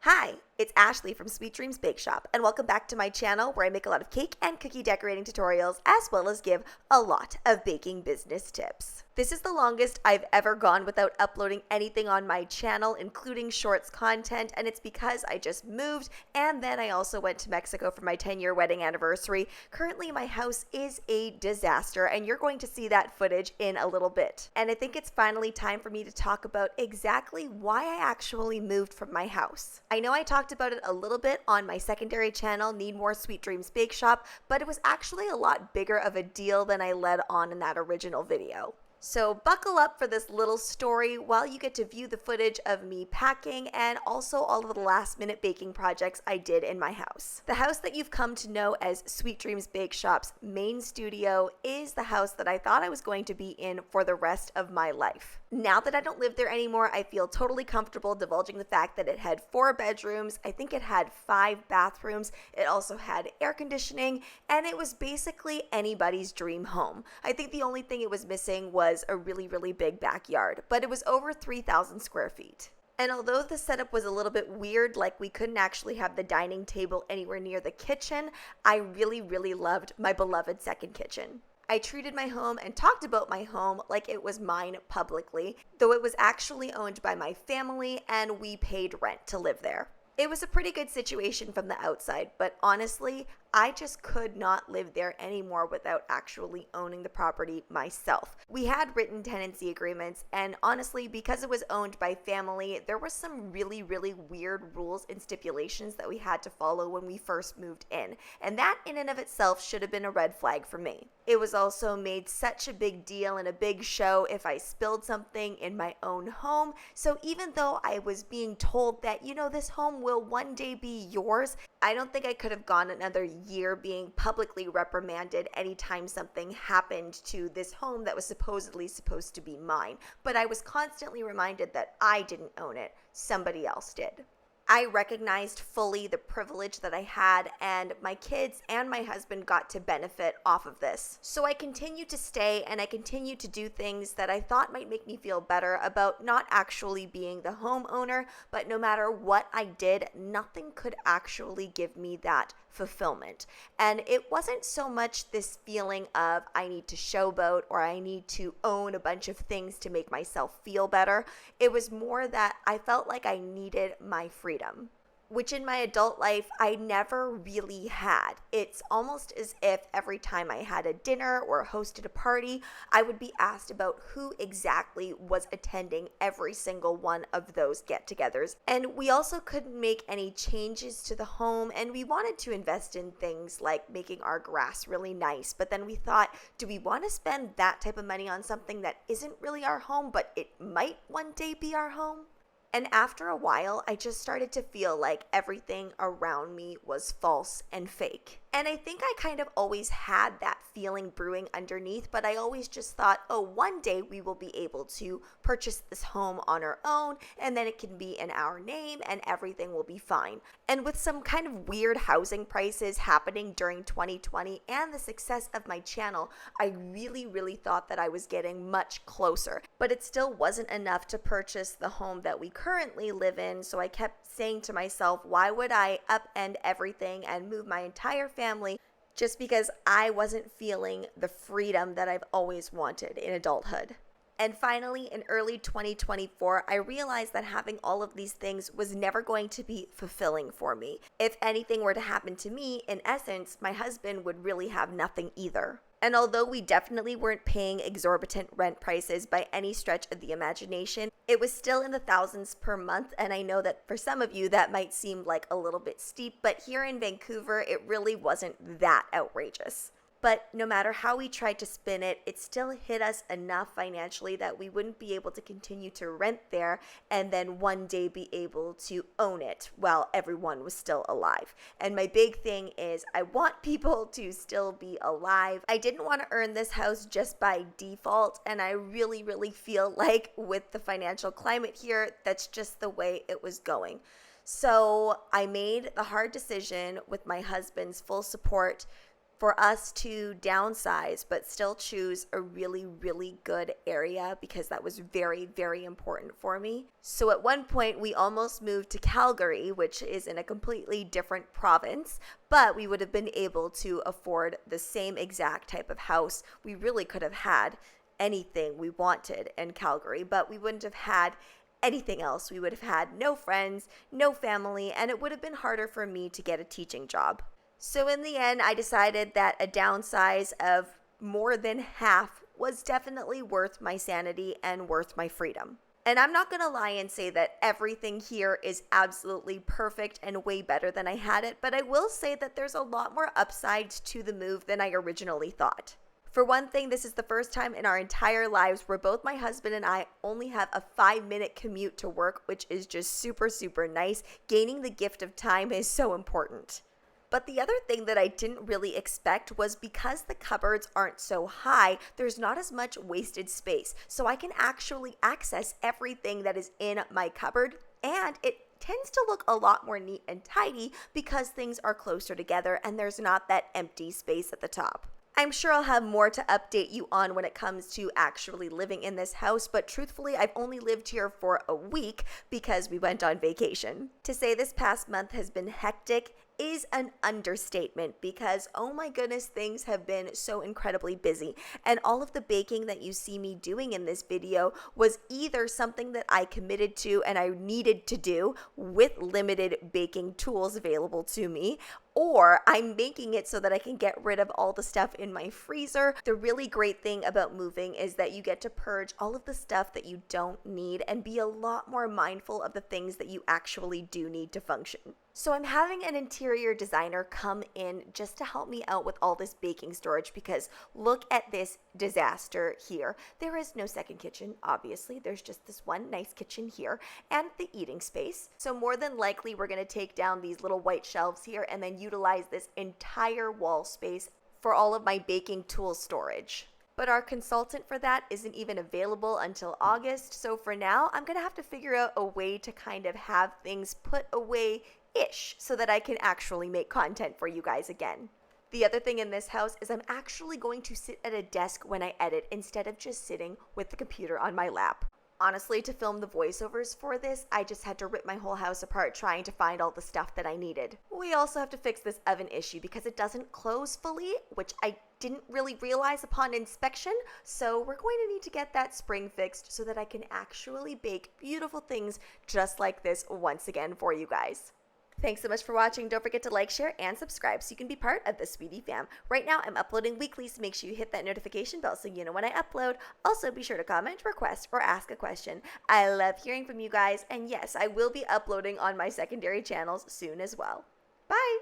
Hi, it's Ashleigh from Sweet Dreams Bake Shop, and welcome back to my channel where I make a lot of cake and cookie decorating tutorials as well as give a lot of baking business tips. This is the longest I've ever gone without uploading anything on my channel, including shorts content, and it's because I just moved and then I also went to Mexico for my 10-year wedding anniversary. Currently, my house is a disaster, and you're going to see that footage in a little bit. And I think it's finally time for me to talk about exactly why I actually moved from my house. I know I talked about it a little bit on my secondary channel, Need More Sweet Dreams Bake Shop, but it was actually a lot bigger of a deal than I led on in that original video. So buckle up for this little story while you get to view the footage of me packing and also all of the last minute baking projects I did in my house. The house that you've come to know as Sweet Dreams Bake Shop's main studio is the house that I thought I was going to be in for the rest of my life. Now that I don't live there anymore, I feel totally comfortable divulging the fact that it had 4 bedrooms, I think it had 5 bathrooms, it also had air conditioning, and it was basically anybody's dream home. I think the only thing it was missing was a really, really big backyard, but it was over 3,000 square feet. And although the setup was a little bit weird, like we couldn't actually have the dining table anywhere near the kitchen, I really, really loved my beloved second kitchen. I treated my home and talked about my home like it was mine publicly, though it was actually owned by my family and we paid rent to live there. It was a pretty good situation from the outside, but honestly, I just could not live there anymore without actually owning the property myself. We had written tenancy agreements, and honestly, because it was owned by family, there were some really, really weird rules and stipulations that we had to follow when we first moved in, and that in and of itself should have been a red flag for me. It was also made such a big deal and a big show if I spilled something in my own home, so even though I was being told that, this home will one day be yours, I don't think I could have gone another year being publicly reprimanded anytime something happened to this home that was supposedly supposed to be mine. But I was constantly reminded that I didn't own it, somebody else did. I recognized fully the privilege that I had, and my kids and my husband got to benefit off of this. So I continued to stay and I continued to do things that I thought might make me feel better about not actually being the homeowner, but no matter what I did, nothing could actually give me that fulfillment. And it wasn't so much this feeling of I need to showboat or I need to own a bunch of things to make myself feel better. It was more that I felt like I needed my freedom, which in my adult life I never really had. It's almost as if every time I had a dinner or hosted a party, I would be asked about who exactly was attending every single one of those get-togethers. And we also couldn't make any changes to the home, and we wanted to invest in things like making our grass really nice, but then we thought, do we want to spend that type of money on something that isn't really our home, but it might one day be our home? And after a while, I just started to feel like everything around me was false and fake. And I think I kind of always had that feeling brewing underneath, but I always just thought, one day we will be able to purchase this home on our own, and then it can be in our name and everything will be fine. And with some kind of weird housing prices happening during 2020 and the success of my channel, I really, really thought that I was getting much closer, but it still wasn't enough to purchase the home that we currently live in. So I kept saying to myself, why would I upend everything and move my entire family just because I wasn't feeling the freedom that I've always wanted in adulthood? And finally, in early 2024, I realized that having all of these things was never going to be fulfilling for me. If anything were to happen to me, in essence, my husband would really have nothing either. And although we definitely weren't paying exorbitant rent prices by any stretch of the imagination, it was still in the thousands per month. And I know that for some of you that might seem like a little bit steep, but here in Vancouver, it really wasn't that outrageous. But no matter how we tried to spin it, it still hit us enough financially that we wouldn't be able to continue to rent there and then one day be able to own it while everyone was still alive. And my big thing is I want people to still be alive. I didn't want to earn this house just by default, and I really, really feel like with the financial climate here, that's just the way it was going. So I made the hard decision with my husband's full support for us to downsize but still choose a really, really good area because that was very, very important for me. So at one point, we almost moved to Calgary, which is in a completely different province, but we would have been able to afford the same exact type of house. We really could have had anything we wanted in Calgary, but we wouldn't have had anything else. We would have had no friends, no family, and it would have been harder for me to get a teaching job. So in the end, I decided that a downsize of more than half was definitely worth my sanity and worth my freedom. And I'm not going to lie and say that everything here is absolutely perfect and way better than I had it, but I will say that there's a lot more upsides to the move than I originally thought. For one thing, this is the first time in our entire lives where both my husband and I only have a 5-minute commute to work, which is just super, super nice. Gaining the gift of time is so important. But the other thing that I didn't really expect was because the cupboards aren't so high, there's not as much wasted space. So I can actually access everything that is in my cupboard, and it tends to look a lot more neat and tidy because things are closer together and there's not that empty space at the top. I'm sure I'll have more to update you on when it comes to actually living in this house, but truthfully, I've only lived here for a week because we went on vacation. To say this past month has been hectic is an understatement because, oh my goodness, things have been so incredibly busy. And all of the baking that you see me doing in this video was either something that I committed to and I needed to do with limited baking tools available to me, or I'm making it so that I can get rid of all the stuff in my freezer. The really great thing about moving is that you get to purge all of the stuff that you don't need and be a lot more mindful of the things that you actually do need to function. So I'm having an interior designer come in just to help me out with all this baking storage because look at this disaster here. There is no second kitchen, obviously. There's just this one nice kitchen here and the eating space. So more than likely, we're going to take down these little white shelves here and then utilize this entire wall space for all of my baking tool storage. But our consultant for that isn't even available until August. So for now, I'm going to have to figure out a way to kind of have things put away-ish so that I can actually make content for you guys again. The other thing in this house is I'm actually going to sit at a desk when I edit instead of just sitting with the computer on my lap. Honestly, to film the voiceovers for this, I just had to rip my whole house apart trying to find all the stuff that I needed. We also have to fix this oven issue because it doesn't close fully, which I didn't really realize upon inspection, so we're going to need to get that spring fixed so that I can actually bake beautiful things just like this once again for you guys. Thanks so much for watching. Don't forget to like, share, and subscribe so you can be part of the Sweetie fam. Right now, I'm uploading weekly, so make sure you hit that notification bell so you know when I upload. Also, be sure to comment, request, or ask a question. I love hearing from you guys, and yes, I will be uploading on my secondary channels soon as well. Bye!